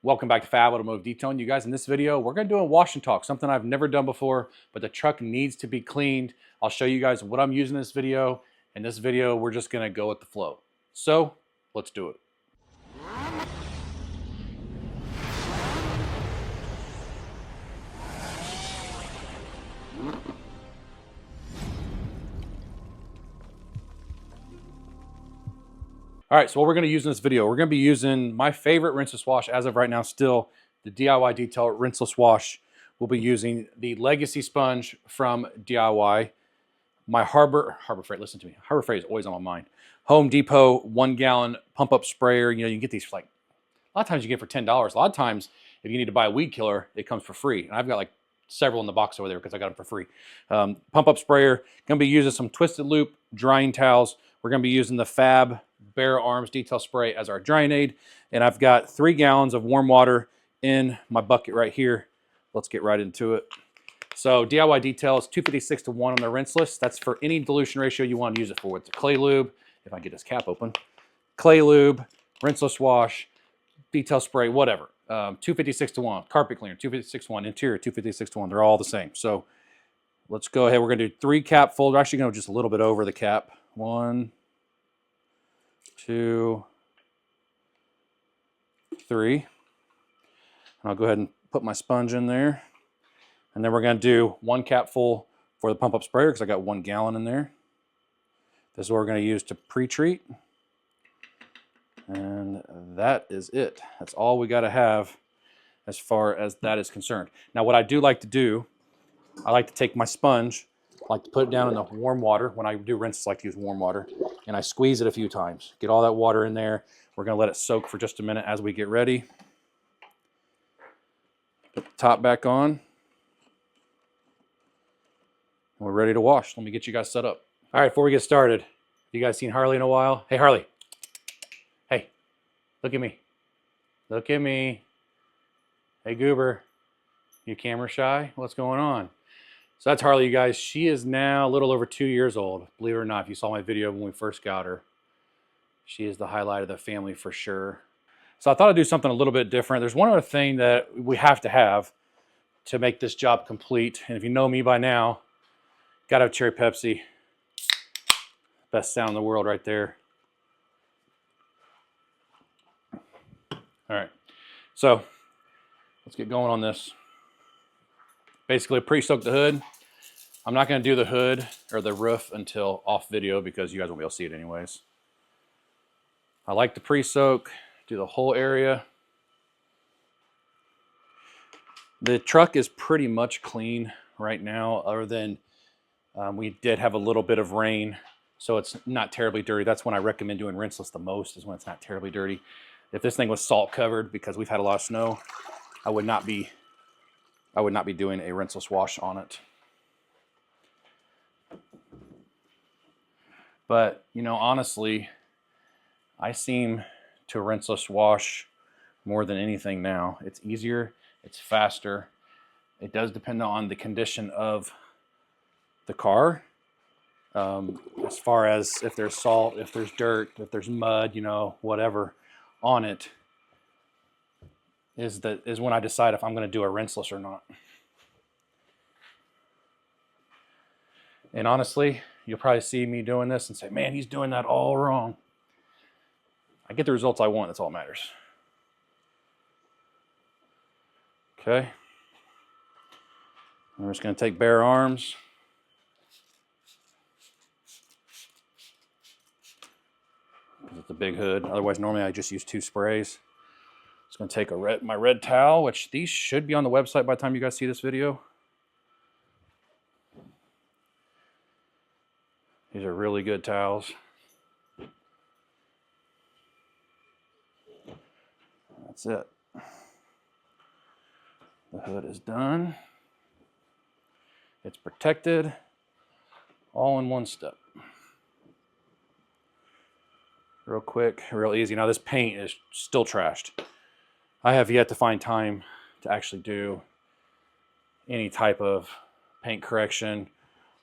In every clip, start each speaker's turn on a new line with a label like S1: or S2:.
S1: Welcome back to Fab Automotive Detailing. You guys, in this video, we're going to do a wash and talk, something I've never done before, but the truck needs to be cleaned. I'll show you guys what I'm using in this video. In this video, we're just going to go with the flow. So let's do it. All right, so what we're going to use in this video, we're going to be using my favorite rinseless wash as of right now, still the DIY Detail rinseless wash. We'll be using the Legacy sponge from DIY. My Harbor Freight, listen to me. Harbor Freight is always on my mind. Home Depot 1 gallon pump up sprayer. You know, you can get these for like, a lot of times you get for $10. A lot of times, if you need to buy a weed killer, it comes for free. And I've got like several in the box over there because I got them for free. Pump up sprayer. Going to be using some twisted loop drying towels. We're going to be using the Fab Bare Arms Detail Spray as our drying aid. And I've got 3 gallons of warm water in my bucket right here. Let's get right into it. So DIY Detail is 256 to 1 on the rinseless. That's for any dilution ratio you want to use it for. It's a clay lube, if I can get this cap open. Clay lube, rinseless wash, detail spray, whatever. 256 to 1. Carpet cleaner, 256 to 1. Interior, 256 to 1. They're all the same. So let's go ahead. We're going to do 3 cap full. We're actually going to go just a little bit over the cap. 1, 2, 3. And I'll go ahead and put my sponge in there. And then we're going to do 1 cap full for the pump up sprayer because I got 1 gallon in there. This is what we're going to use to pre-treat. And that is it. That's all we got to have as far as that is concerned. Now what I do like to do, I like to take my sponge, I like to put it down in the warm water. When I do rinses, I like to use warm water. And I squeeze it a few times. Get all that water in there. We're going to let it soak for just a minute as we get ready. Put the top back on. We're ready to wash. Let me get you guys set up. All right, before we get started, you guys seen Harley in a while? Hey, Harley. Hey, look at me. Look at me. Hey, Goober. You camera shy? What's going on? So that's Harley, you guys. She is now a little over 2 years old. Believe it or not, if you saw my video when we first got her, she is the highlight of the family for sure. So I thought I'd do something a little bit different. There's one other thing that we have to make this job complete. And if you know me by now, gotta have cherry Pepsi. Best sound in the world right there. All right, so let's get going on this. Basically pre-soak the hood. I'm not gonna do the hood or the roof until off video because you guys won't be able to see it anyways. I like to pre-soak, do the whole area. The truck is pretty much clean right now, other than we did have a little bit of rain, so it's not terribly dirty. That's when I recommend doing rinseless the most, is when it's not terribly dirty. If this thing was salt covered, because we've had a lot of snow, I would not be doing a rinseless wash on it. But, you know, honestly, I seem to rinseless wash more than anything now. It's easier, it's faster. It does depend on the condition of the car, as far as if there's salt, if there's dirt, if there's mud, you know, whatever on it, is when I decide if I'm going to do a rinseless or not. And honestly, you'll probably see me doing this and say, man, he's doing that all wrong. I get the results I want, that's all that matters. Okay. We're just going to take bare arms. It's a big hood. Otherwise, normally I just use 2 sprays. Just going to take my red towel, which these should be on the website by the time you guys see this video. These are really good towels. That's it. The hood is done. It's protected, all in one step. Real quick, real easy. Now this paint is still trashed. I have yet to find time to actually do any type of paint correction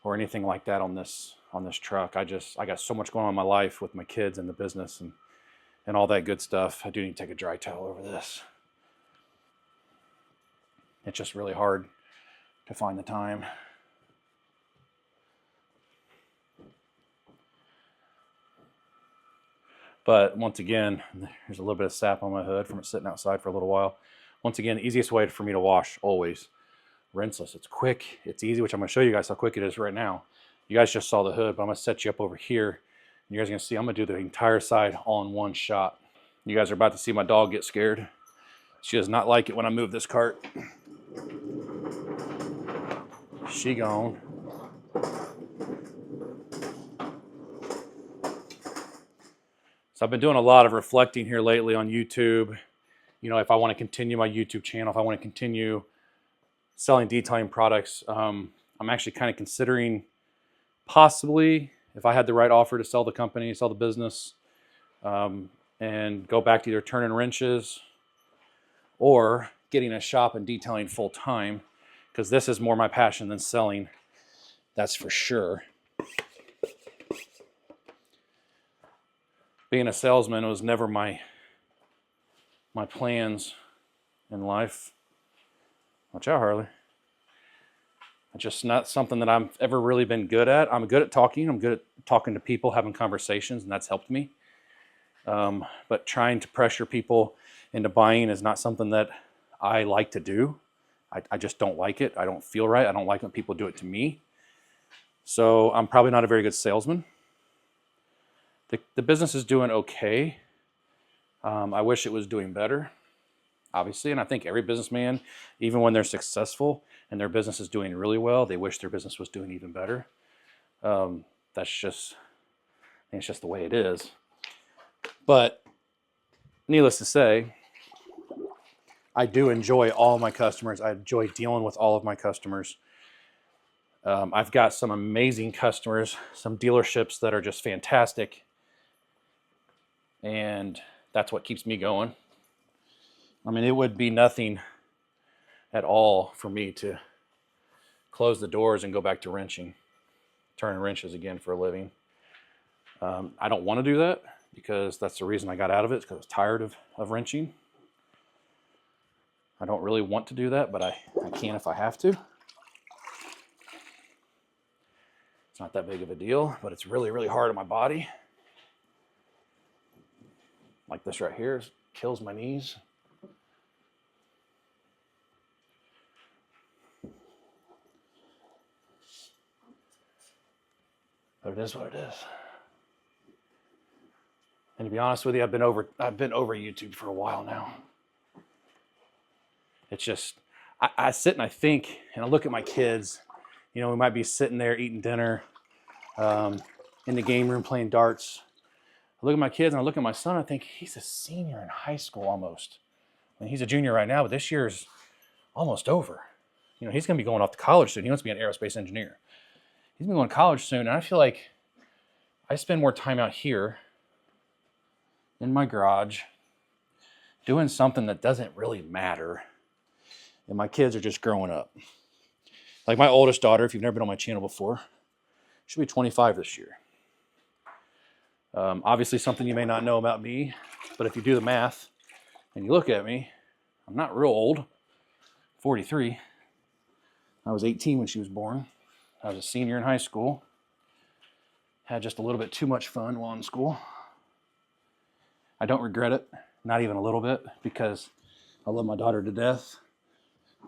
S1: or anything like that on this truck. I got so much going on in my life with my kids and the business and all that good stuff. I do need to take a dry towel over this. It's just really hard to find the time. But once again, there's a little bit of sap on my hood from it sitting outside for a little while. Once again, the easiest way for me to wash, always, rinseless. It's quick, it's easy, which I'm gonna show you guys how quick it is right now. You guys just saw the hood, but I'm gonna set you up over here. And you guys are gonna see, I'm gonna do the entire side all in one shot. You guys are about to see my dog get scared. She does not like it when I move this cart. She gone. So I've been doing a lot of reflecting here lately on YouTube. You know, if I want to continue my YouTube channel, if I want to continue selling detailing products, I'm actually kind of considering possibly, if I had the right offer, to sell the company, sell the business, and go back to either turning wrenches or getting a shop and detailing full time, because this is more my passion than selling, that's for sure. Being a salesman was never my plans in life. Watch out, Harley. It's just not something that I've ever really been good at. I'm good at talking. I'm good at talking to people, having conversations, and that's helped me. But trying to pressure people into buying is not something that I like to do. I just don't like it. I don't feel right. I don't like when people do it to me. So I'm probably not a very good salesman. The business is doing okay. I wish it was doing better, obviously. And I think every businessman, even when they're successful and their business is doing really well, they wish their business was doing even better. That's just, I think it's just the way it is. But needless to say, I do enjoy all my customers. I enjoy dealing with all of my customers. I've got some amazing customers, some dealerships that are just fantastic. And that's what keeps me going. I mean, it would be nothing at all for me to close the doors and go back to wrenching, turning wrenches again for a living. I don't want to do that, because that's the reason I got out of it, because I was tired of wrenching. I don't really want to do that, but I can if I have to. It's not that big of a deal, but it's really, really hard on my body. Like this right here kills my knees. But it is what it is. And to be honest with you, I've been over YouTube for a while now. It's just, I sit and I think, and I look at my kids. You know, we might be sitting there eating dinner, in the game room playing darts. I look at my kids and I look at my son, I think he's a senior in high school almost. I mean, he's a junior right now, but this year's almost over. You know, he's going to be going off to college soon. He wants to be an aerospace engineer. He's going to be going to college soon, and I feel like I spend more time out here in my garage doing something that doesn't really matter, and my kids are just growing up. Like my oldest daughter, if you've never been on my channel before, she'll be 25 this year. Obviously something you may not know about me, but if you do the math and you look at me, I'm not real old, 43. I was 18 when she was born. I was a senior in high school. Had just a little bit too much fun while in school. I don't regret it, not even a little bit, because I love my daughter to death.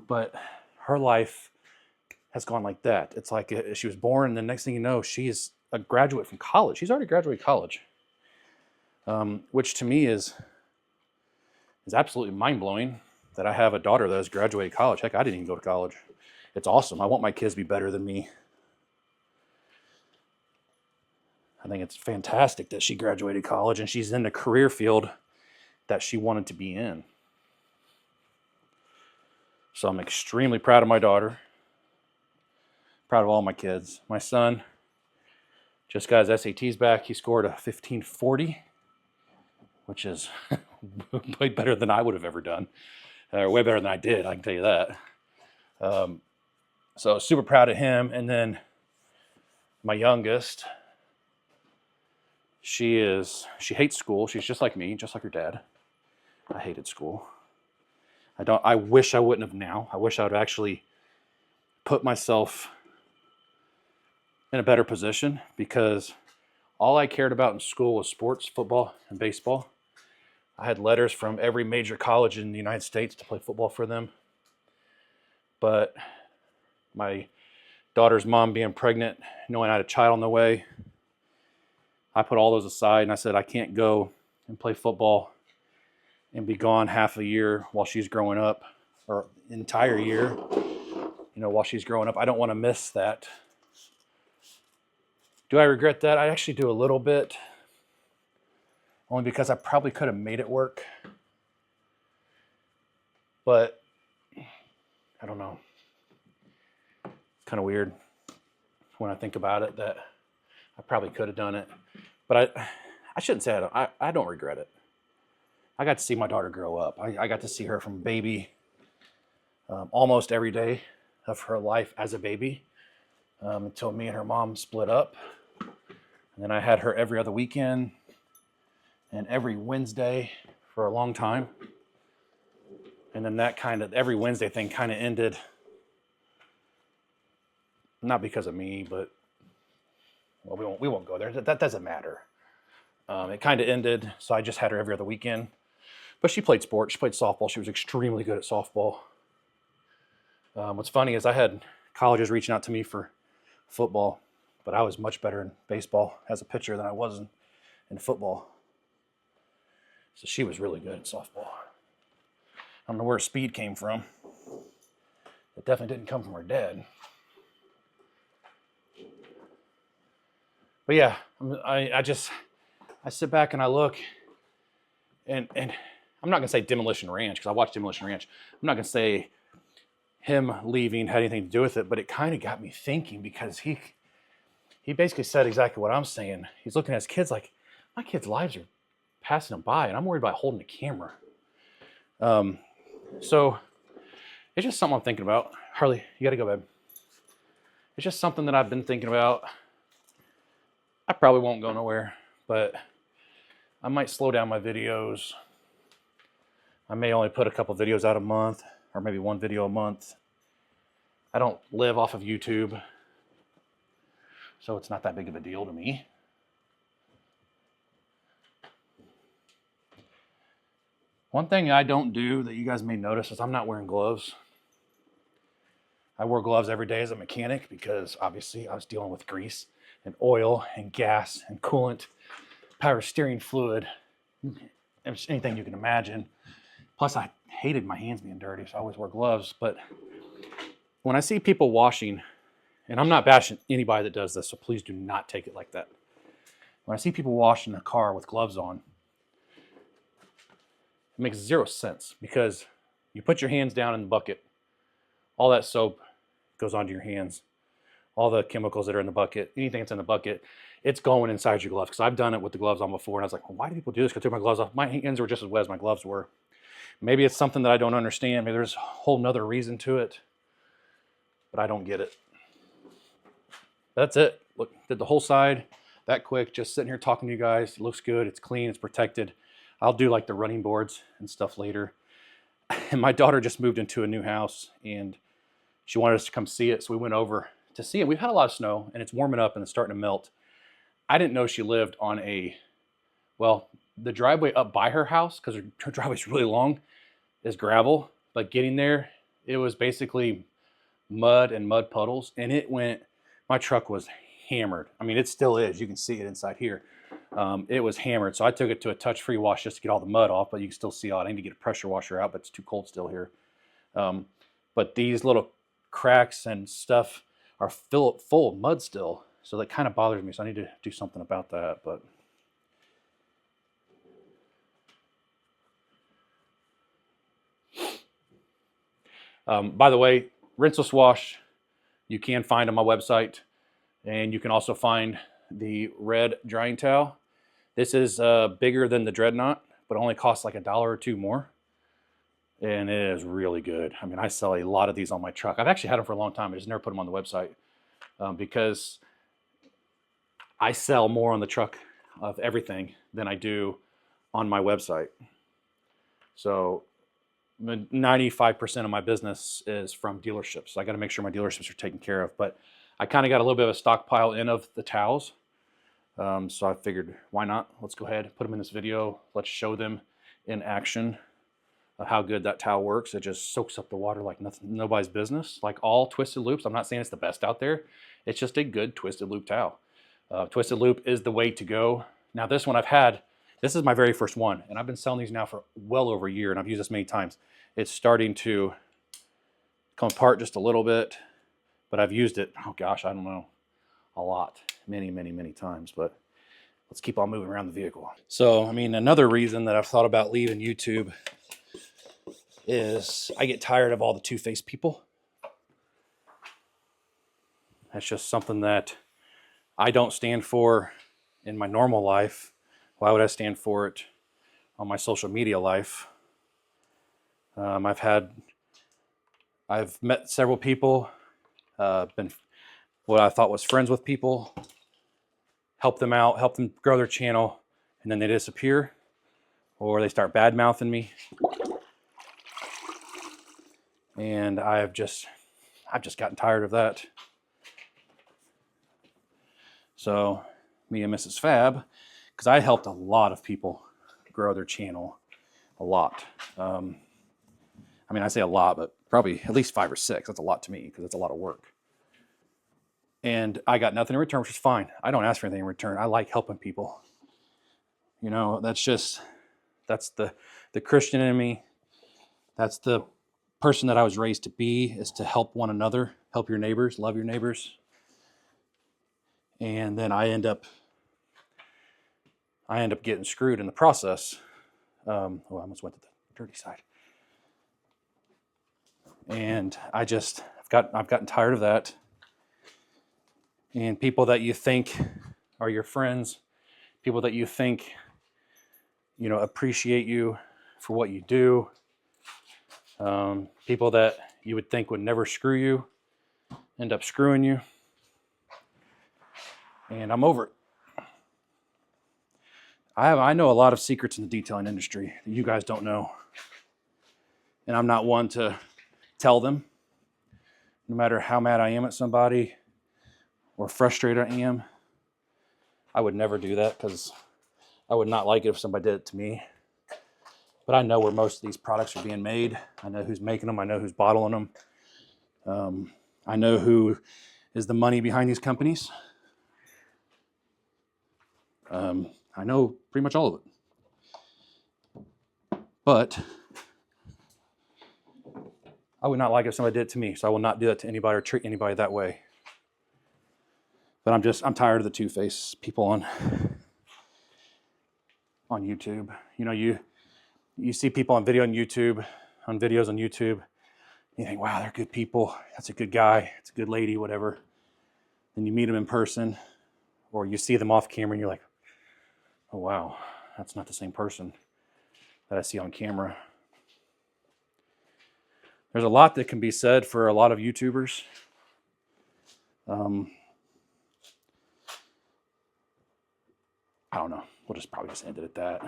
S1: But her life has gone like that. It's like she was born, and the next thing you know, she is a graduate from college. She's already graduated college, which to me is absolutely mind-blowing that I have a daughter that has graduated college. Heck, I didn't even go to college. It's awesome. I want my kids to be better than me. I think it's fantastic that she graduated college and she's in the career field that she wanted to be in. So I'm extremely proud of my daughter. Proud of all my kids. My son just got his SATs back. He scored a 1540, which is way better than I would have ever done. Way better than I did, I can tell you that. So super proud of him. And then my youngest, she hates school. She's just like me, just like her dad. I hated school. I wish I wouldn't have now. I wish I would actually put myself in a better position, because all I cared about in school was sports, football, and baseball. I had letters from every major college in the United States to play football for them. But my daughter's mom being pregnant, knowing I had a child on the way, I put all those aside and I said, I can't go and play football and be gone half a year while she's growing up, or entire year, while she's growing up. I don't want to miss that. Do I regret that? I actually do a little bit, only because I probably could have made it work. But I don't know. It's kind of weird when I think about it that I probably could have done it. But I shouldn't say I don't regret it. I got to see my daughter grow up. I got to see her from baby, almost every day of her life as a baby, until me and her mom split up. And then I had her every other weekend and every Wednesday for a long time. And then that every Wednesday thing kind of ended. Not because of me, but we won't go there. That doesn't matter. It kind of ended, so I just had her every other weekend. But she played sports. She played softball. She was extremely good at softball. What's funny is I had colleges reaching out to me for football, but I was much better in baseball as a pitcher than I was in football. So she was really good at softball. I don't know where her speed came from. It definitely didn't come from her dad. But yeah, I sit back and I look, and I'm not gonna say Demolition Ranch, because I watched Demolition Ranch. I'm not gonna say him leaving had anything to do with it, but it kind of got me thinking, because he basically said exactly what I'm saying. He's looking at his kids like, my kids' lives are passing them by, and I'm worried about holding the camera. So it's just something I'm thinking about. Harley, you gotta go, babe. It's just something that I've been thinking about. I probably won't go nowhere, but I might slow down my videos. I may only put a couple videos out a month, or maybe one video a month. I don't live off of YouTube, so it's not that big of a deal to me. One thing I don't do that you guys may notice is I'm not wearing gloves. I wore gloves every day as a mechanic because obviously I was dealing with grease and oil and gas and coolant, power steering fluid, anything you can imagine. Plus, I hated my hands being dirty, so I always wore gloves. But when I see people washing, and I'm not bashing anybody that does this, so please do not take it like that. When I see people washing a car with gloves on, it makes zero sense, because you put your hands down in the bucket, all that soap goes onto your hands, all the chemicals that are in the bucket, anything that's in the bucket, it's going inside your gloves. Because I've done it with the gloves on before, and I was like, well, why do people do this? Because I took my gloves off. My hands were just as wet as my gloves were. Maybe it's something that I don't understand. Maybe there's a whole nother reason to it, but I don't get it. That's it. Look, did the whole side that quick, just sitting here talking to you guys. It looks good. It's clean. It's protected. I'll do like the running boards and stuff later. And my daughter just moved into a new house, and she wanted us to come see it. So we went over to see it. We've had a lot of snow, and it's warming up and it's starting to melt. I didn't know she lived on the driveway up by her house, because her driveway's really long, is gravel. But getting there, it was basically mud and mud puddles. And my truck was hammered. I mean, it still is. You can see it inside here. It was hammered. So I took it to a touch-free wash just to get all the mud off, but you can still see all. I need to get a pressure washer out, but it's too cold still here. But these little cracks and stuff are full of mud still. So that kind of bothers me. So I need to do something about that. But by the way, rinseless wash, you can find on my website. And you can also find the red drying towel. This is bigger than the Dreadnought, but only costs like $1 or $2 more. And it is really good. I mean, I sell a lot of these on my truck. I've actually had them for a long time. I just never put them on the website because I sell more on the truck of everything than I do on my website. So 95% of my business is from dealerships. So I got to make sure my dealerships are taken care of. But I kind of got a little bit of a stockpile in of the towels. So I figured, why not? Let's go ahead and put them in this video. Let's show them in action how good that towel works. It just soaks up the water like nothing, nobody's business. Like all twisted loops. I'm not saying it's the best out there. It's just a good twisted loop towel. Twisted loop is the way to go. Now this one I've had, this is my very first one, and I've been selling these now for well over a year, and I've used this many times. It's starting to come apart just a little bit, but I've used it, oh gosh, I don't know, a lot, many, many, many times, but let's keep on moving around the vehicle. So, I mean, another reason that I've thought about leaving YouTube is I get tired of all the two-faced people. That's just something that I don't stand for in my normal life. Why would I stand for it on my social media life? I've met several people, been what I thought was friends with people, help them out, help them grow their channel, and then they disappear, or they start bad-mouthing me. And I've just gotten tired of that. So me and Mrs. Fab, because I helped a lot of people grow their channel, a lot. I mean, I say a lot, but probably at least 5 or 6. That's a lot to me because it's a lot of work. And I got nothing in return, which is fine. I don't ask for anything in return. I like helping people. You know, that's the Christian in me. That's the person that I was raised to be, is to help one another, help your neighbors, love your neighbors. And then I end up getting screwed in the process. I almost went to the dirty side. And I've gotten tired of that. And people that you think are your friends, people that you think, you know, appreciate you for what you do, people that you would think would never screw you, end up screwing you. And I'm over it. I know a lot of secrets in the detailing industry that you guys don't know. And I'm not one to tell them. No matter how mad I am at somebody or frustrated I am, I would never do that because I would not like it if somebody did it to me. But I know where most of these products are being made. I know who's making them. I know who's bottling them. I know who is the money behind these companies. I know pretty much all of it. But I would not like it if somebody did it to me, so I will not do that to anybody or treat anybody that way. But I'm tired of the two-face people on YouTube. You know, you see people on videos on YouTube, you think, wow, they're good people. That's a good guy. It's a good lady, whatever. Then you meet them in person, or you see them off camera and you're like, oh, wow, that's not the same person that I see on camera. There's a lot that can be said for a lot of YouTubers. I don't know. We'll just probably just end it at that.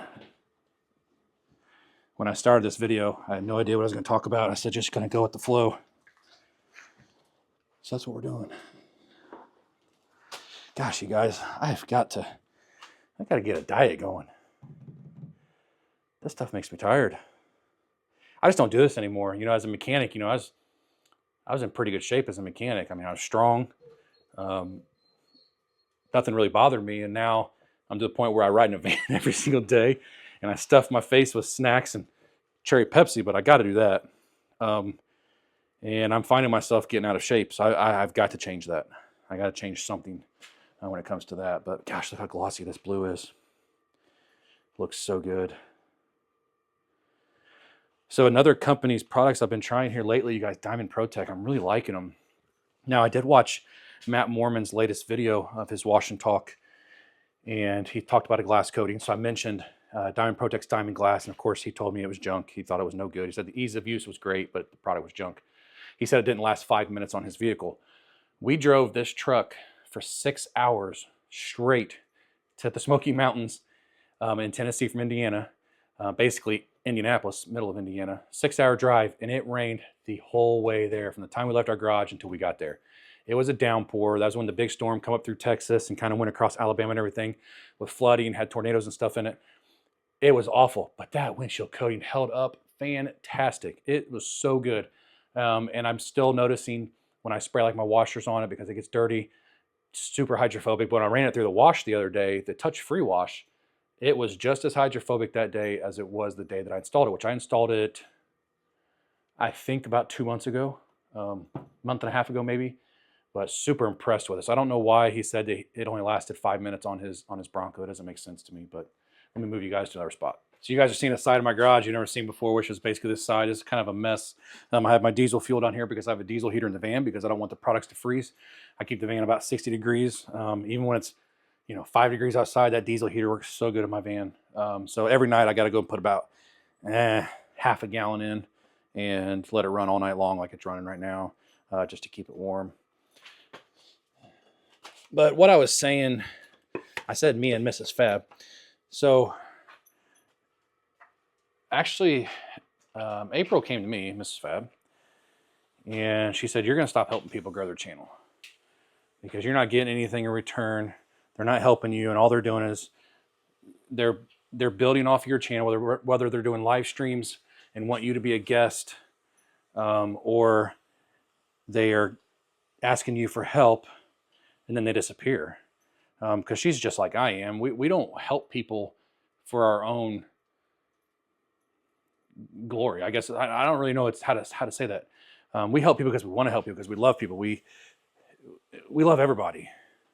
S1: When I started this video, I had no idea what I was going to talk about. I said, just going to go with the flow. So that's what we're doing. Gosh, you guys, I got to get a diet going. This stuff makes me tired. I just don't do this anymore. You know, as a mechanic, you know, I was in pretty good shape as a mechanic. I mean, I was strong. Nothing really bothered me. And now I'm to the point where I ride in a van every single day and I stuff my face with snacks and cherry Pepsi, but I got to do that. And I'm finding myself getting out of shape. So I've got to change that. I got to change something when it comes to that. But gosh, look how glossy this blue is. Looks so good. So another company's products I've been trying here lately, you guys, Diamond Protec, I'm really liking them. Now, I did watch Matt Mormon's latest video of his wash and talk, and he talked about a glass coating. So I mentioned Diamond Protec's diamond glass, and of course he told me it was junk. He thought it was no good. He said the ease of use was great, but the product was junk. He said it didn't last 5 minutes on his vehicle. We drove this truck for 6 hours straight to the Smoky Mountains in Tennessee from Indiana. basically Indianapolis, middle of Indiana, 6-hour drive, and it rained the whole way there from the time we left our garage until we got there. It was a downpour. That was when the big storm come up through Texas and kind of went across Alabama and everything with flooding, had tornadoes and stuff in it. It was awful, but that windshield coating held up fantastic. It was so good. And I'm still noticing when I spray like my washers on it because it gets dirty, super hydrophobic. But when I ran it through the wash the other day, the touch-free wash, it was just as hydrophobic that day as it was the day that I installed it, which I installed it, I think about 2 months ago, month and a half ago maybe, but super impressed with it. So I don't know why he said that it only lasted 5 minutes on his Bronco. It doesn't make sense to me, but let me move you guys to another spot. So you guys are seeing a side of my garage you've never seen before, which is basically this side. It's kind of a mess. I have my diesel fuel down here because I have a diesel heater in the van because I don't want the products to freeze. I keep the van about 60 degrees. Even when it's 5 degrees outside, that diesel heater works so good in my van. So every night I got to go and put about half a gallon in and let it run all night long like it's running right now, just to keep it warm. But what I was saying, I said me and Mrs. Fab. So actually, April came to me, Mrs. Fab, and she said, you're going to stop helping people grow their channel because you're not getting anything in return. They're not helping you, and all they're doing is they're building off your channel, whether they're doing live streams and want you to be a guest, or they are asking you for help, and then they disappear. Because she's just like I am. We don't help people for our own glory. I guess I don't really know how to say that. We help people because we want to help people, because we love people. We love everybody.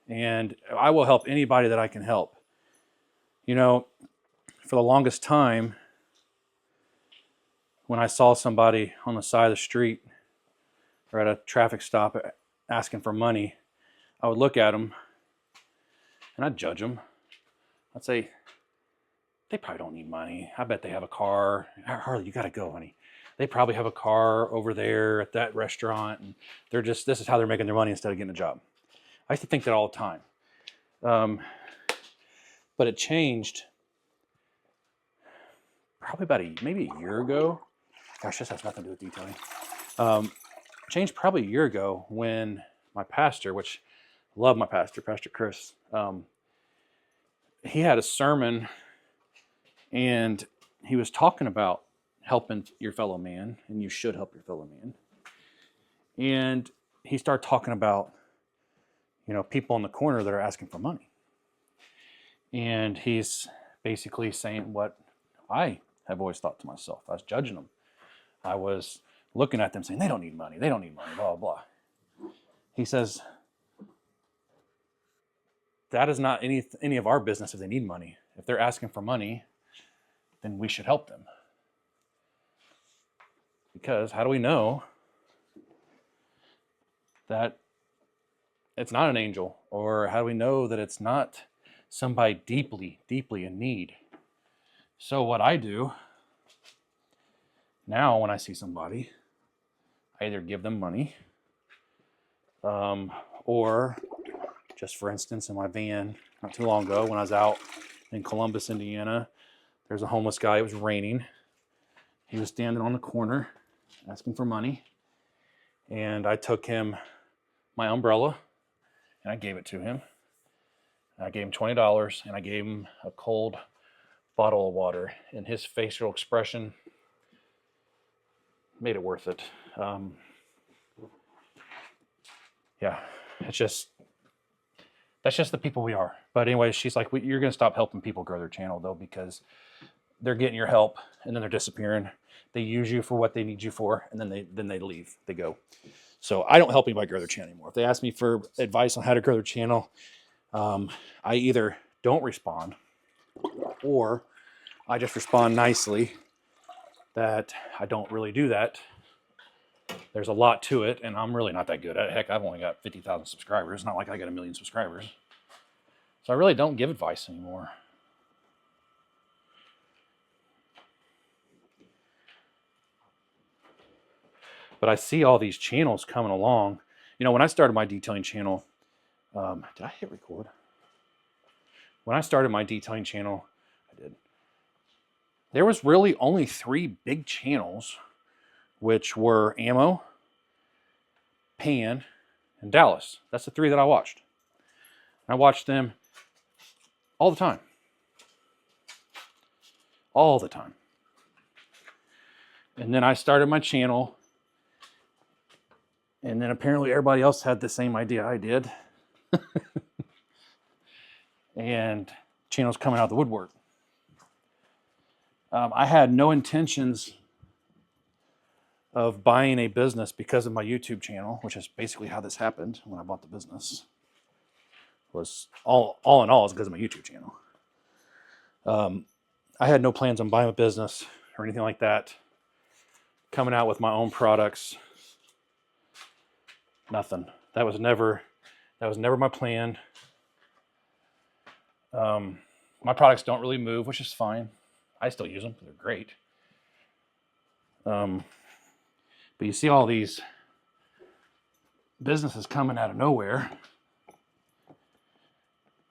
S1: And I will help anybody that I can help. For the longest time, when I saw somebody on the side of the street or at a traffic stop asking for money, I would look at them and I'd judge them. I'd say, they probably don't need money. I bet they have a car. Harley, you got to go, honey. They probably have a car over there at that restaurant, and this is how they're making their money instead of getting a job. I used to think that all the time. But it changed probably about maybe a year ago. Gosh, this has nothing to do with detailing. Changed probably a year ago when my pastor, which I love my pastor, Pastor Chris, he had a sermon and he was talking about helping your fellow man, and you should help your fellow man. And he started talking about people in the corner that are asking for money. And he's basically saying what I have always thought to myself. I was judging them. I was looking at them saying, they don't need money, blah, blah, blah. He says, that is not any of our business if they need money. If they're asking for money, then we should help them. Because how do we know that it's not an angel? Or how do we know that it's not somebody deeply, deeply in need? So what I do now when I see somebody, I either give them money, or just for instance, in my van not too long ago when I was out in Columbus, Indiana, there's a homeless guy. It was raining. He was standing on the corner asking for money. And I took him my umbrella and I gave it to him. I gave him $20 and I gave him a cold bottle of water. And his facial expression made it worth it. Yeah, that's just the people we are. But anyway, she's like, you're going to stop helping people grow their channel though, because they're getting your help and then they're disappearing. They use you for what they need you for, and then they leave. They go. So I don't help anybody grow their channel anymore. If they ask me for advice on how to grow their channel, I either don't respond or I just respond nicely that I don't really do that. There's a lot to it, and I'm really not that good at it. Heck, I've only got 50,000 subscribers. It's not like I got 1 million subscribers. So I really don't give advice anymore. But I see all these channels coming along. When I started my detailing channel, did I hit record? When I started my detailing channel, I did. there was really only 3 big channels, which were Ammo, Pan, and Dallas. That's the 3 that I watched. I watched them all the time. All the time. And then I started my channel, and then apparently everybody else had the same idea I did. And channels coming out of the woodwork. I had no intentions of buying a business because of my YouTube channel, which is basically how this happened when I bought the business. Was all in all is because of my YouTube channel. I had no plans on buying a business or anything like that. Coming out with my own products, nothing. That was never my plan. My products don't really move, which is fine. I still use them. They're great. But you see all these businesses coming out of nowhere,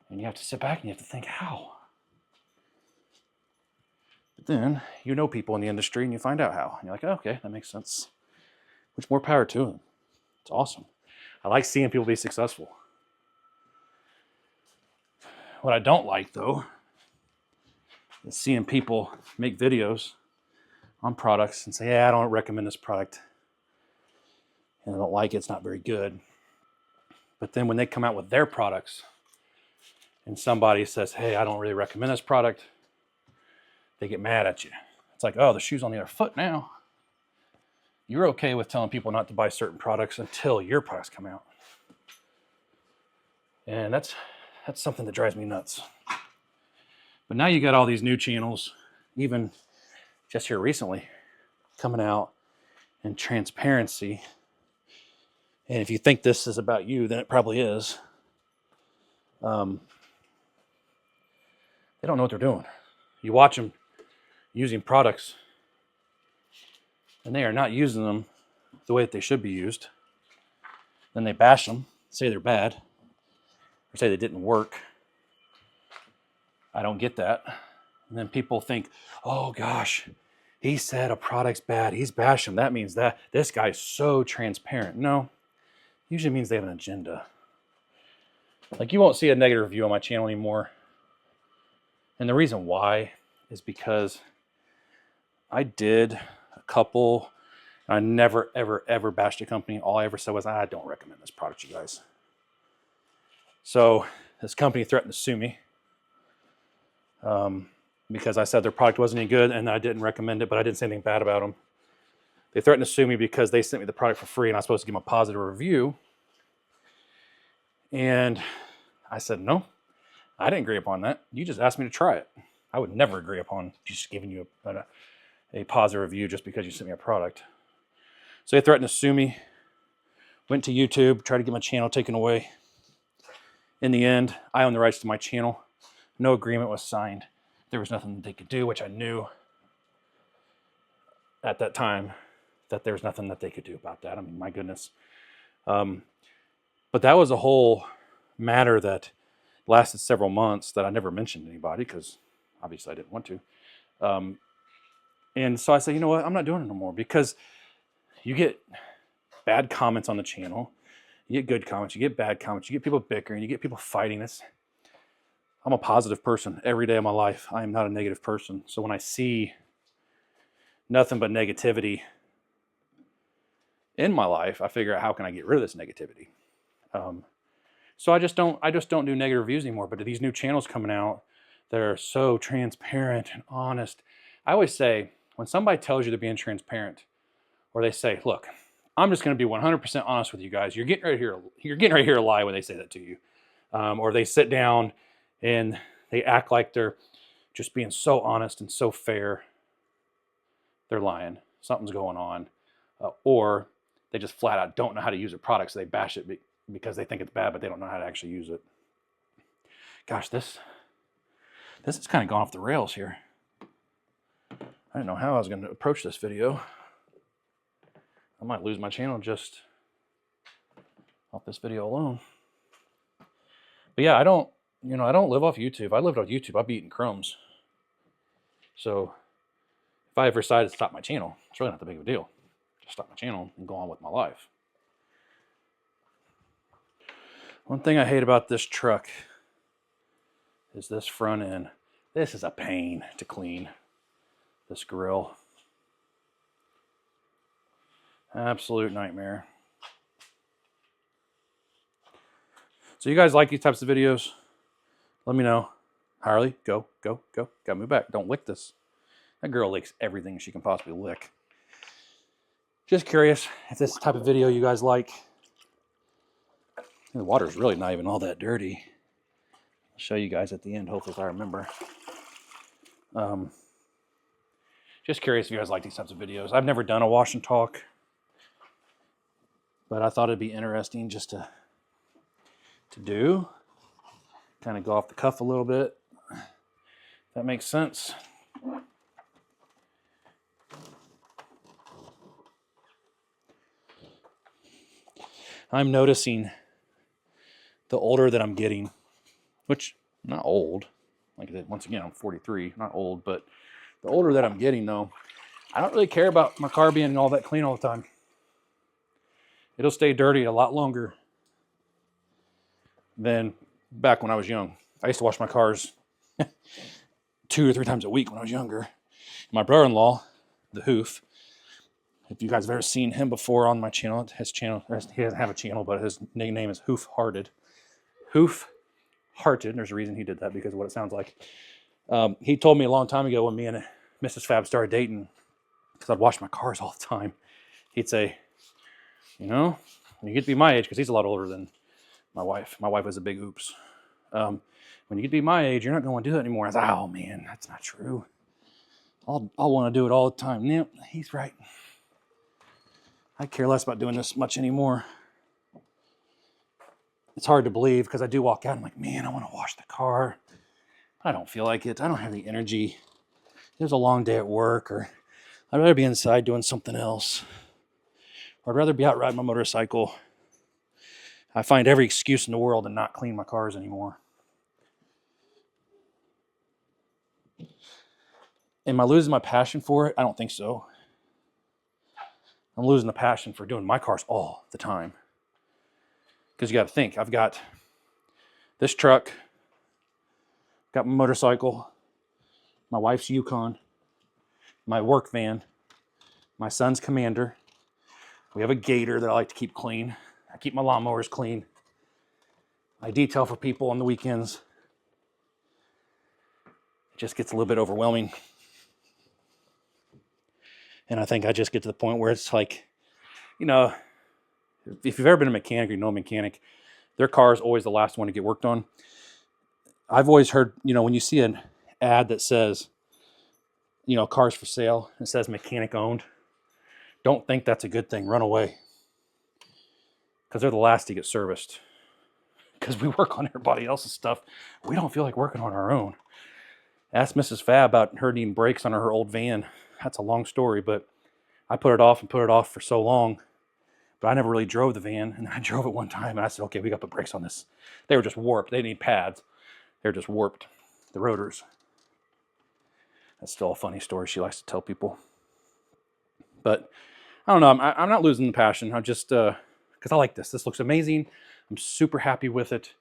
S1: and you have to sit back and you have to think, how? But then you know people in the industry and you find out how. And you're like, oh, okay, that makes sense. Which more power to them. It's awesome. I like seeing people be successful. What I don't like, though, is seeing people make videos on products and say, yeah, I don't recommend this product. And I don't like it, it's not very good. But then when they come out with their products and somebody says, hey, I don't really recommend this product, they get mad at you. It's like, oh, the shoe's on the other foot now. You're okay with telling people not to buy certain products until your products come out. And that's something that drives me nuts. But now you got all these new channels, even just here recently, coming out in transparency. And if you think this is about you, then it probably is. They don't know what they're doing. You watch them using products, and they are not using them the way that they should be used. Then they bash them, say they're bad, or say they didn't work. I don't get that. And then people think, oh gosh, he said a product's bad, he's bashing them. That means that this guy's so transparent. No, usually means they have an agenda. Like, you won't see a negative review on my channel anymore. And the reason why is because I did a couple. I never, ever, ever bashed a company. All I ever said was, I don't recommend this product, you guys. So this company threatened to sue me because I said their product wasn't any good and I didn't recommend it, but I didn't say anything bad about them. They threatened to sue me because they sent me the product for free and I was supposed to give them a positive review. And I said, no, I didn't agree upon that. You just asked me to try it. I would never agree upon just giving you a positive review just because you sent me a product. So they threatened to sue me. Went to YouTube, tried to get my channel taken away. In the end, I own the rights to my channel. No agreement was signed. There was nothing they could do, which I knew at that time that there was nothing that they could do about that. I mean, my goodness. But that was a whole matter that lasted several months that I never mentioned to anybody because obviously I didn't want to. And so I said, you know what? I'm not doing it no more because you get bad comments on the channel. You get good comments. You get bad comments. You get people bickering. You get people fighting. I'm a positive person every day of my life. I am not a negative person. So when I see nothing but negativity in my life, I figure out how can I get rid of this negativity. So I just don't do negative reviews anymore. But these new channels coming out that are so transparent and honest. I always say when somebody tells you they're being transparent, or they say, "Look, I'm just going to be 100% honest with you guys. You're getting right here to lie when they say that to you," or they sit down and they act like they're just being so honest and so fair. They're lying. Something's going on, or they just flat out don't know how to use a product, so they bash it because they think it's bad, but they don't know how to actually use it. Gosh, this has kind of gone off the rails here. I didn't know how I was going to approach this video. I might lose my channel just off this video alone. But yeah, I don't live off YouTube. If I lived off YouTube, I'd be eating crumbs. So if I ever decided to stop my channel, it's really not that big of a deal. Just stop my channel and go on with my life. One thing I hate about this truck is this front end. This is a pain to clean, this grill. Absolute nightmare. So you guys like these types of videos? Let me know. Harley, go, go, go. Gotta move back. Don't lick this. That girl licks everything she can possibly lick. Just curious if this type of video you guys like. The water's really not even all that dirty. I'll show you guys at the end, hopefully if I remember. Just curious if you guys like these types of videos. I've never done a wash and talk, but I thought it'd be interesting just to do. Kind of go off the cuff a little bit. That makes sense. I'm noticing the older that I'm getting, which I'm not old. Like I said, once again, I'm 43, not old, but the older that I'm getting though, I don't really care about my car being all that clean all the time. It'll stay dirty a lot longer than back when I was young. I used to wash my cars 2 or 3 times a week when I was younger. My brother-in-law, the Hoof, if you guys have ever seen him before on my channel, he doesn't have a channel, but his nickname is Hoof Hearted. Hoof Hearted, there's a reason he did that because of what it sounds like. He told me a long time ago when me and Mrs. Fab started dating, because I'd wash my cars all the time, he'd say, you know, when you get to be my age, because he's a lot older than my wife. My wife was a big oops. When you get to be my age, you're not going to do that anymore. I thought, oh man, that's not true. I'll want to do it all the time. Yep, he's right. I care less about doing this much anymore. It's hard to believe because I do walk out. I'm like, man, I want to wash the car. I don't feel like it. I don't have the energy. There's a long day at work, or I'd rather be inside doing something else. Or I'd rather be out riding my motorcycle. I find every excuse in the world to not clean my cars anymore. Am I losing my passion for it? I don't think so. I'm losing the passion for doing my cars all the time. Because you got to think, I've got this truck, got my motorcycle, my wife's Yukon, my work van, my son's Commander. We have a Gator that I like to keep clean. I keep my lawnmowers clean. I detail for people on the weekends. It just gets a little bit overwhelming. And I think I just get to the point where it's like, you know, if you've ever been a mechanic or you know a mechanic, their car is always the last one to get worked on. I've always heard, you know, when you see an ad that says, you know, cars for sale, it says mechanic owned, don't think that's a good thing. Run away. Because they're the last to get serviced. Because we work on everybody else's stuff. We don't feel like working on our own. Ask Mrs. Fab about her needing brakes on her old van. That's a long story, but I put it off for so long. But I never really drove the van, and I drove it one time, and I said, okay, we got to put brakes on this. They were just warped. They need pads. They're just warped, the rotors. That's still a funny story she likes to tell people. But I don't know. I'm not losing the passion. I'm just, because I like this. This looks amazing. I'm super happy with it.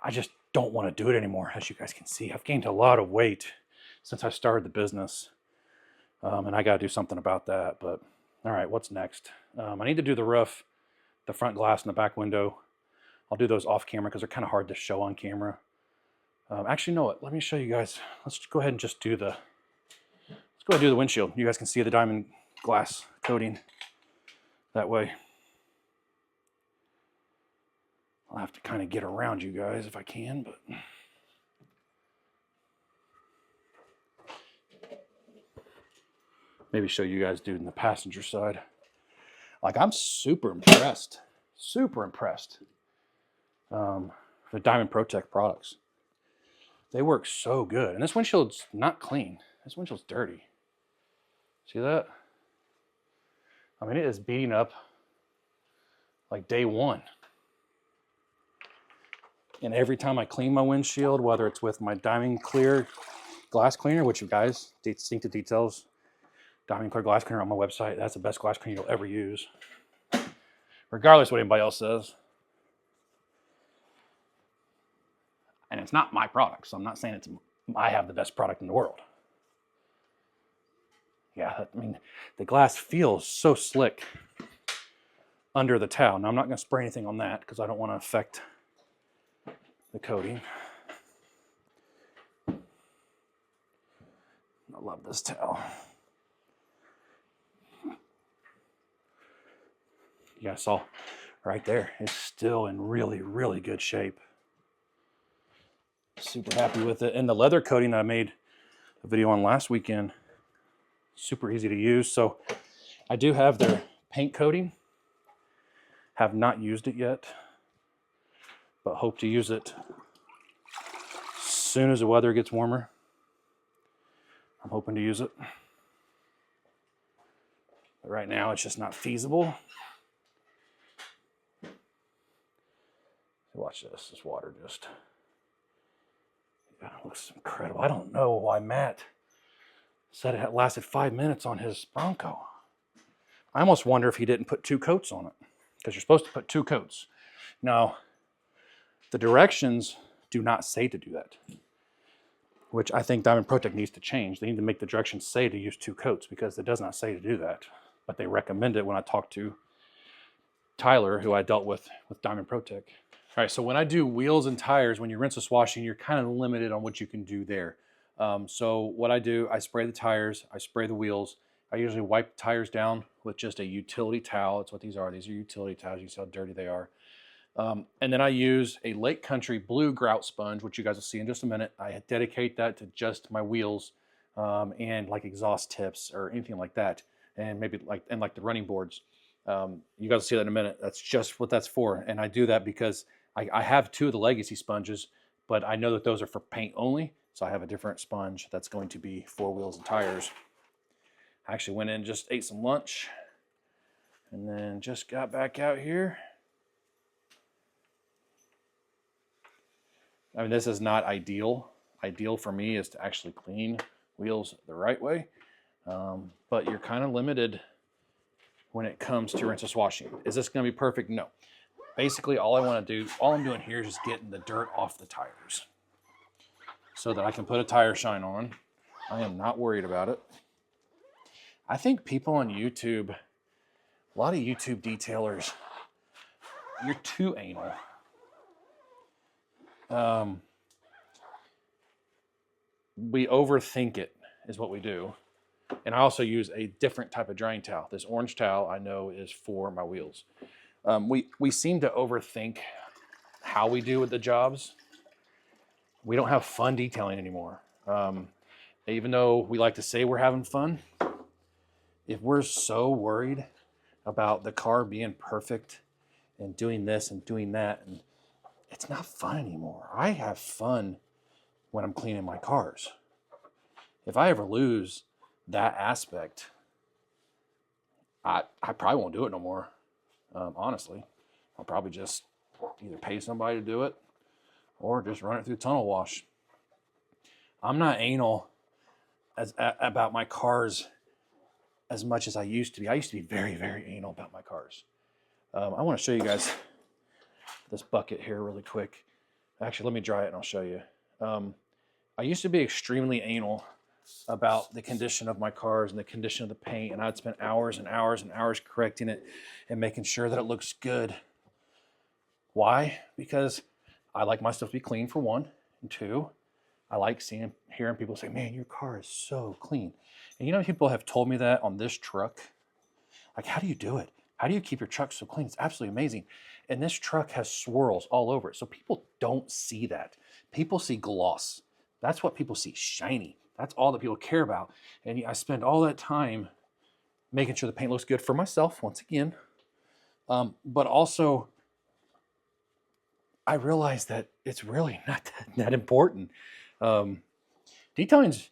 S1: I just don't want to do it anymore. As you guys can see, I've gained a lot of weight since I started the business. And I got to do something about that. But all right, what's next? I need to do the roof, the front glass, and the back window. I'll do those off camera because they're kind of hard to show on camera. Actually, no, let me show you guys. Let's go ahead and just do the, let's go ahead and do the windshield. You guys can see the diamond glass coating that way. I'll have to kind of get around you guys if I can, but maybe show you guys doing the passenger side. Like, I'm super impressed the Diamond Protect products. They work so good. And this windshield's not clean. This windshield's dirty. See that? I mean, it is beating up like day one. And every time I clean my windshield, whether it's with my Diamond Clear glass cleaner, which you guys, Distinctive Details, Diamond Clear Glass Cleaner on my website. That's the best glass cleaner you'll ever use, regardless of what anybody else says. And it's not my product, so I'm not saying I have the best product in the world. Yeah, I mean, the glass feels so slick under the towel. Now, I'm not going to spray anything on that because I don't want to affect the coating. I love this towel. You guys saw right there, it's still in really, really good shape. Super happy with it. And the leather coating that I made a video on last weekend, super easy to use. So I do have their paint coating. Have not used it yet, but hope to use it as soon as the weather gets warmer. I'm hoping to use it. But right now it's just not feasible. Watch this. This water just... It looks incredible. I don't know why Matt said it lasted 5 minutes on his Bronco. I almost wonder if he didn't put 2 coats on it, because you're supposed to put 2 coats. Now, the directions do not say to do that, which I think Diamond Protec needs to change. They need to make the directions say to use 2 coats, because it does not say to do that. But they recommend it when I talked to Tyler, who I dealt with Diamond Protec. All right, so when I do wheels and tires, when you're rinseless washing, you're kind of limited on what you can do there. So what I do, I spray the tires, I spray the wheels. I usually wipe the tires down with just a utility towel. That's what these are. These are utility towels. You see how dirty they are. And then I use a Lake Country blue grout sponge, which you guys will see in just a minute. I dedicate that to just my wheels and like exhaust tips or anything like that. And maybe like the running boards. You guys will see that in a minute. That's just what that's for. And I do that because I have 2 of the Legacy sponges, but I know that those are for paint only. So I have a different sponge that's going to be for wheels and tires. I actually went in and just ate some lunch and then just got back out here. I mean, this is not ideal. Ideal for me is to actually clean wheels the right way. But you're kind of limited when it comes to rinseless washing. Is this going to be perfect? No. Basically, all I'm doing here is just getting the dirt off the tires so that I can put a tire shine on. I am not worried about it. I think people on YouTube, a lot of YouTube detailers, you're too anal. We overthink it is what we do. And I also use a different type of drying towel. This orange towel I know is for my wheels. We seem to overthink how we do with the jobs. We don't have fun detailing anymore. Even though we like to say we're having fun, if we're so worried about the car being perfect and doing this and doing that, and it's not fun anymore. I have fun when I'm cleaning my cars. If I ever lose that aspect, I probably won't do it no more. Honestly, I'll probably just either pay somebody to do it or just run it through tunnel wash. I'm not anal about my cars as much as I used to be. I used to be very, very anal about my cars. I want to show you guys this bucket here really quick. Actually, let me dry it and I'll show you. I used to be extremely anal about the condition of my cars and the condition of the paint, and I'd spend hours and hours and hours correcting it and making sure that it looks good. Why? Because I like my stuff to be clean, for one, and 2, I like hearing people say, man, your car is so clean. And you know, people have told me that on this truck. Like, how do you do it? How do you keep your truck so clean? It's absolutely amazing. And this truck has swirls all over it. So people don't see that. People see gloss. That's what people see, shiny. That's all that people care about. And I spend all that time making sure the paint looks good for myself, once again. But also, I realize that it's really not that important. Detailing's,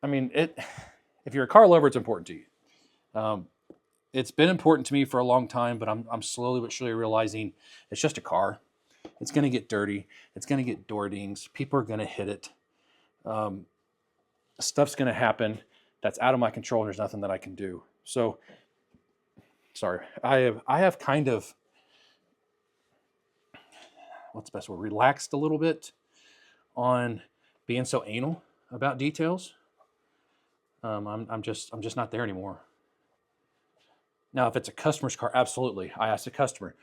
S1: I mean, if you're a car lover, it's important to you. It's been important to me for a long time, but I'm slowly but surely realizing it's just a car. It's going to get dirty. It's going to get door dings. People are going to hit it. stuff's going to happen that's out of my control, and there's nothing that I can do. So, sorry, I have kind of, what's the best word, relaxed a little bit on being so anal about details. I'm just not there anymore. Now, if it's a customer's car, absolutely. I ask the customer,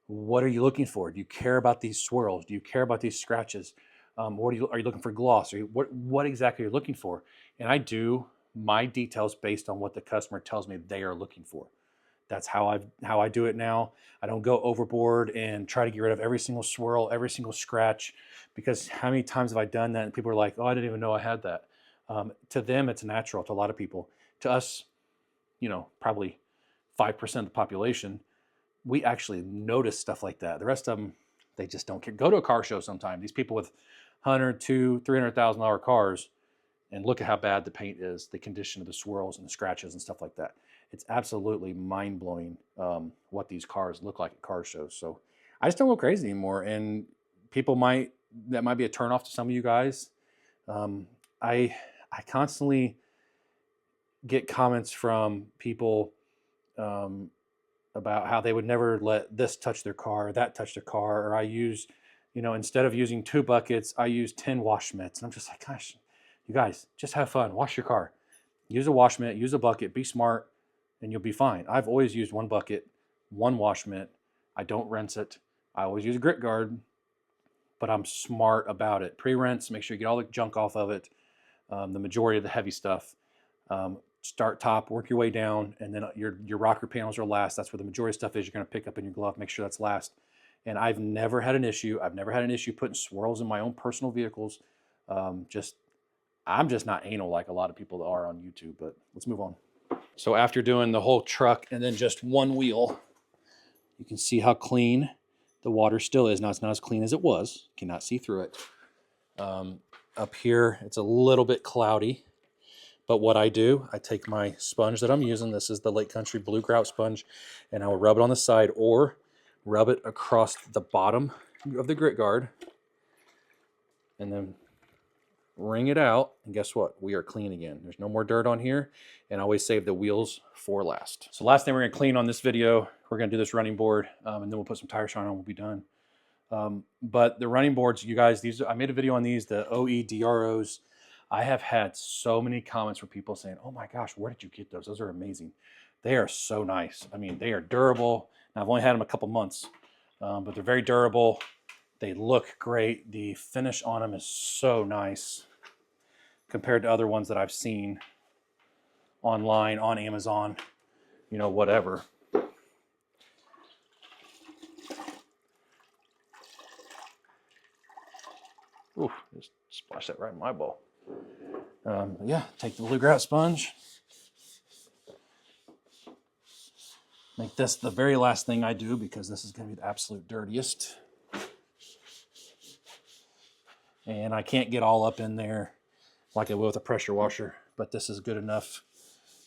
S1: what are you looking for? Do you care about these swirls? Do you care about these scratches? Are you looking for gloss? What exactly are you looking for? And I do my details based on what the customer tells me they are looking for. That's how I do it now. I don't go overboard and try to get rid of every single swirl, every single scratch, because how many times have I done that and people are like, oh, I didn't even know I had that. To them, it's natural. To a lot of people. To us, probably 5% of the population, we actually notice stuff like that. The rest of them, they just don't care. Go to a car show sometime. These people with $100,000, $200,000, $300,000 cars, and look at how bad the paint is, the condition of the swirls and the scratches and stuff like that. It's absolutely mind-blowing what these cars look like at car shows. So I just don't go crazy anymore. And people that might be a turnoff to some of you guys. I constantly get comments from people about how they would never let this touch their car, or that touch their car, or I use, instead of using 2 buckets, I use 10 wash mitts. And I'm just like, gosh, you guys, just have fun, wash your car. Use a wash mitt, use a bucket, be smart, and you'll be fine. I've always used 1 bucket, 1 wash mitt. I don't rinse it. I always use a grit guard, but I'm smart about it. Pre-rinse, make sure you get all the junk off of it, the majority of the heavy stuff. Start top, work your way down, and then your rocker panels are last. That's where the majority of stuff is you're going to pick up in your glove. Make sure that's last. And I've never had an issue. I've never had an issue putting swirls in my own personal vehicles. I'm just not anal like a lot of people are on YouTube, but let's move on. So after doing the whole truck and then just 1 wheel, you can see how clean the water still is. Now it's not as clean as it was. You cannot see through it. Up here, it's a little bit cloudy. But what I do, I take my sponge that I'm using. This is the Lake Country Blue Grout sponge, and I will rub it on the side or rub it across the bottom of the grit guard, and then wring it out. And guess what? We are clean again. There's no more dirt on here, and I always save the wheels for last. So last thing we're going to clean on this video, we're going to do this running board, and then we'll put some tire shine on. We'll be done. But the running boards, you guys, I made a video on these, the OE DROs. I have had so many comments from people saying, oh my gosh, where did you get those? Those are amazing. They are so nice. I mean, they are durable. Now, I've only had them a couple months, but they're very durable. They look great. The finish on them is so nice compared to other ones that I've seen online, on Amazon, whatever. Ooh, just splash that right in my bowl. Yeah, take the Blue Grout sponge. Make this the very last thing I do because this is going to be the absolute dirtiest. And I can't get all up in there like I will with a pressure washer, but this is good enough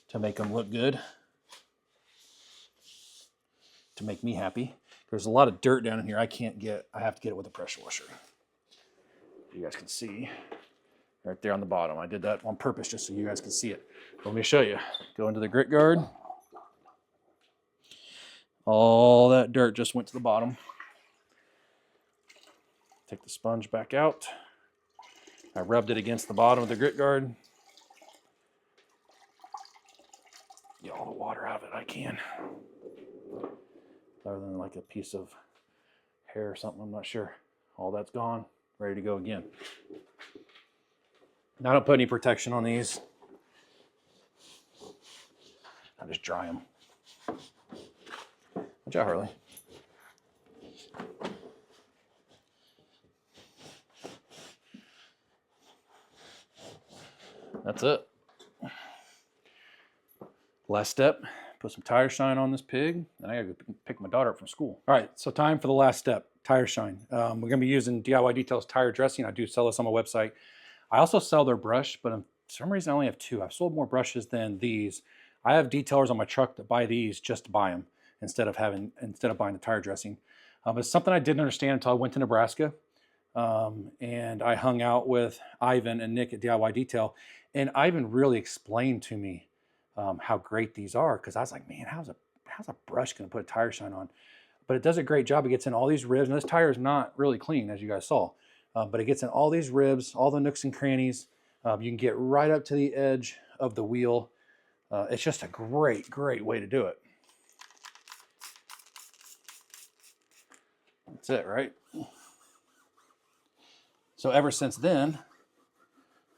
S1: to make them look good, to make me happy. There's a lot of dirt down in here I have to get it with a pressure washer. You guys can see right there on the bottom. I did that on purpose just so you guys can see it. But let me show you. Go into the grit guard. All that dirt just went to the bottom. Take the sponge back out. I rubbed it against the bottom of the grit guard. Get all the water out of it I can. Other than like a piece of hair or something, I'm not sure. All that's gone. Ready to go again. Now I don't put any protection on these. I just dry them. Watch out, Harley. That's it. Last step, put some tire shine on this pig, and I gotta go pick my daughter up from school. All right, so time for the last step, tire shine. We're gonna be using DIY Details tire dressing. I do sell this on my website. I also sell their brush, but for some reason I only have 2. I've sold more brushes than these. I have detailers on my truck that buy these just to buy them instead of buying the tire dressing. It's something I didn't understand until I went to Nebraska. and I hung out with Ivan and Nick at DIY Detail, and Ivan really explained to me how great these are, because I was like, man, how's a brush going to put a tire shine on? But it does a great job. It gets in all these ribs, and this tire is not really clean, as you guys saw, but it gets in all these ribs, all the nooks and crannies. You can get right up to the edge of the wheel. It's just a great way to do it. That's it, right? So ever since then,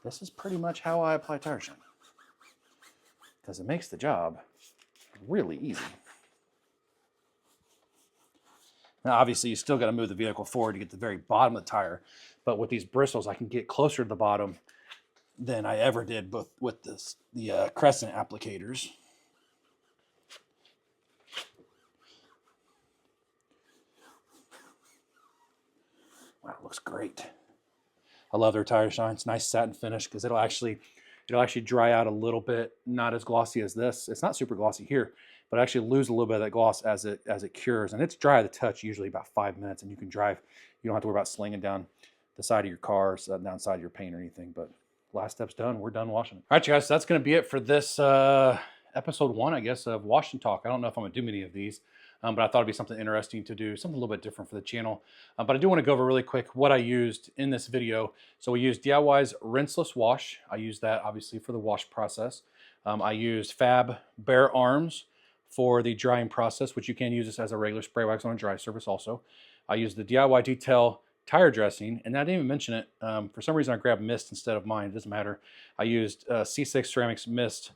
S1: this is pretty much how I apply tire shine, because it makes the job really easy. Now, obviously, you still got to move the vehicle forward to get to the very bottom of the tire, but with these bristles, I can get closer to the bottom than I ever did with the crescent applicators. Wow, it looks great. I love their tire shine. It's nice satin finish, because it'll actually dry out a little bit, not as glossy as this. It's not super glossy here, but actually lose a little bit of that gloss as it cures. And it's dry to the touch, usually about 5 minutes, and you can drive. You don't have to worry about slinging down the side of your car, or down side of your paint or anything. But last step's done. We're done washing. All right, you guys, so that's going to be it for this episode 1, I guess, of Wash and Talk. I don't know if I'm going to do many of these, but I thought it'd be something interesting to do, something a little bit different for the channel. But I do want to go over really quick what I used in this video. So we used DIY's rinseless wash. I used that obviously for the wash process. I used Fab Bare Arms for the drying process, which you can use this as a regular spray wax on a dry surface also. I used the DIY Detail tire dressing, and I didn't even mention it. For some reason I grabbed mist instead of mine. It doesn't matter. I used C6 Ceramics mist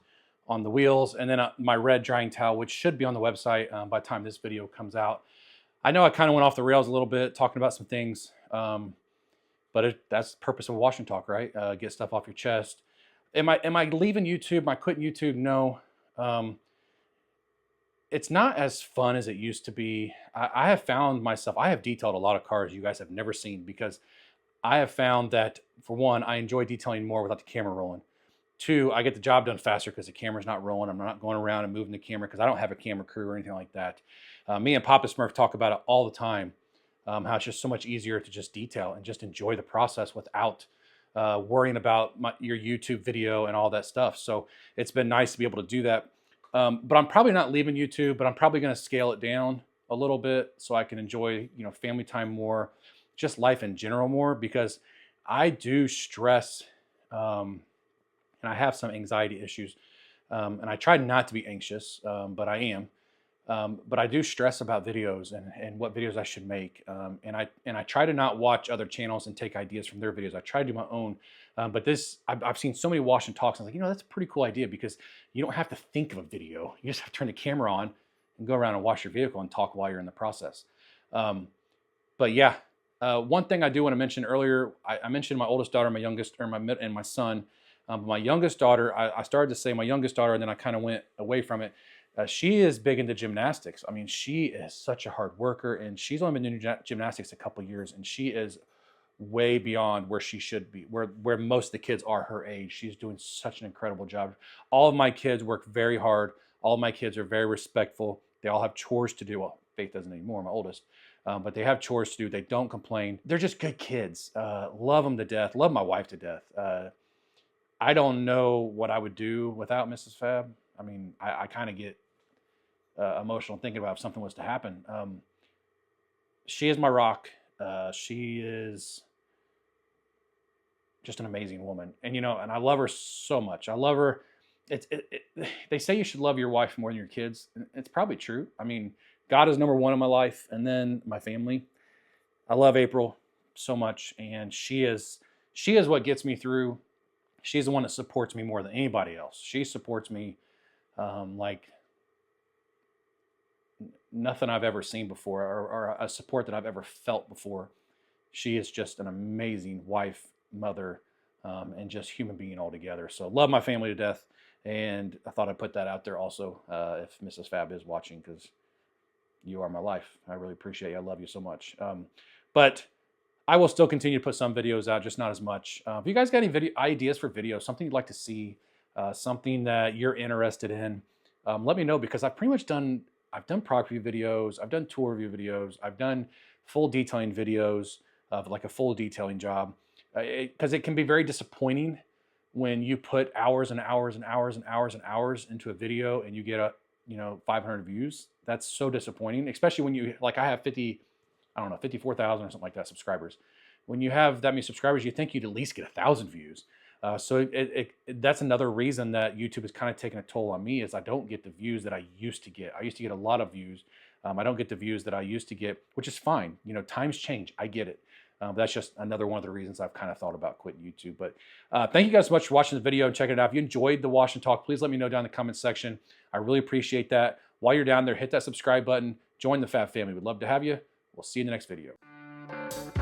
S1: on the wheels, and then my red drying towel, which should be on the website by the time this video comes out. I know I kind of went off the rails a little bit talking about some things, but that's the purpose of Wash and Talk, right? Get stuff off your chest. Am I leaving YouTube? Am I quitting YouTube? No. It's not as fun as it used to be. I have found myself, I have detailed a lot of cars you guys have never seen, because I have found that, for one, I enjoy detailing more without the camera rolling. 2, I get the job done faster because the camera's not rolling. I'm not going around and moving the camera because I don't have a camera crew or anything like that. Me and Papa Smurf talk about it all the time, how it's just so much easier to just detail and just enjoy the process without worrying about your YouTube video and all that stuff. So it's been nice to be able to do that. But I'm probably not leaving YouTube, but I'm probably going to scale it down a little bit so I can enjoy, family time more, just life in general more, because I do stress, and I have some anxiety issues, and I try not to be anxious, but I am. But I do stress about videos and what videos I should make, and I try to not watch other channels and take ideas from their videos. I try to do my own. But I've seen so many Wash and Talks. I'm like, that's a pretty cool idea, because you don't have to think of a video. You just have to turn the camera on and go around and wash your vehicle and talk while you're in the process. But yeah, one thing I do want to mention earlier, I mentioned my oldest daughter, my youngest, and my son. My youngest daughter, I started to say my youngest daughter, and then I kind of went away from it. She is big into gymnastics. I mean, she is such a hard worker, and she's only been doing gymnastics a couple years, and she is way beyond where she should be, where most of the kids are her age. She's doing such an incredible job. All of my kids work very hard. All of my kids are very respectful. They all have chores to do. Well, Faith doesn't anymore, my oldest. But they have chores to do. They don't complain. They're just good kids. Love them to death. Love my wife to death. I don't know what I would do without Mrs. Fab. I mean, I kind of get emotional thinking about if something was to happen. She is my rock. She is just an amazing woman. And, and I love her so much. I love her. They say you should love your wife more than your kids. And it's probably true. I mean, God is number one in my life, and then my family. I love April so much, and she is what gets me through. She's the one that supports me more than anybody else. She supports me like nothing I've ever seen before, or a support that I've ever felt before. She is just an amazing wife, mother, and just human being altogether. So love my family to death, and I thought I'd put that out there also if Mrs. Fab is watching, because you are my life. I really appreciate you. I love you so much. But I will still continue to put some videos out, just not as much. If you guys got any ideas for videos, something you'd like to see, something that you're interested in, let me know, because I've pretty much I've done product review videos, I've done tour review videos, I've done full detailing videos. of like a full detailing job, because it can be very disappointing when you put hours and hours and hours and hours and hours into a video and you get 500 views. That's so disappointing, especially when you, like I have 54,000 or something like that subscribers. When you have that many subscribers, you think you'd at least get 1,000 views. So that's another reason that YouTube is kind of taking a toll on me, is I don't get the views that I used to get. I used to get a lot of views. I don't get the views that I used to get, which is fine. Times change. I get it. That's just another one of the reasons I've kind of thought about quitting YouTube. But thank you guys so much for watching the video and checking it out. If you enjoyed the wash and talk, please let me know down in the comment section. I really appreciate that. While you're down there, hit that subscribe button. Join the Fab family. We'd love to have you. We'll see you in the next video.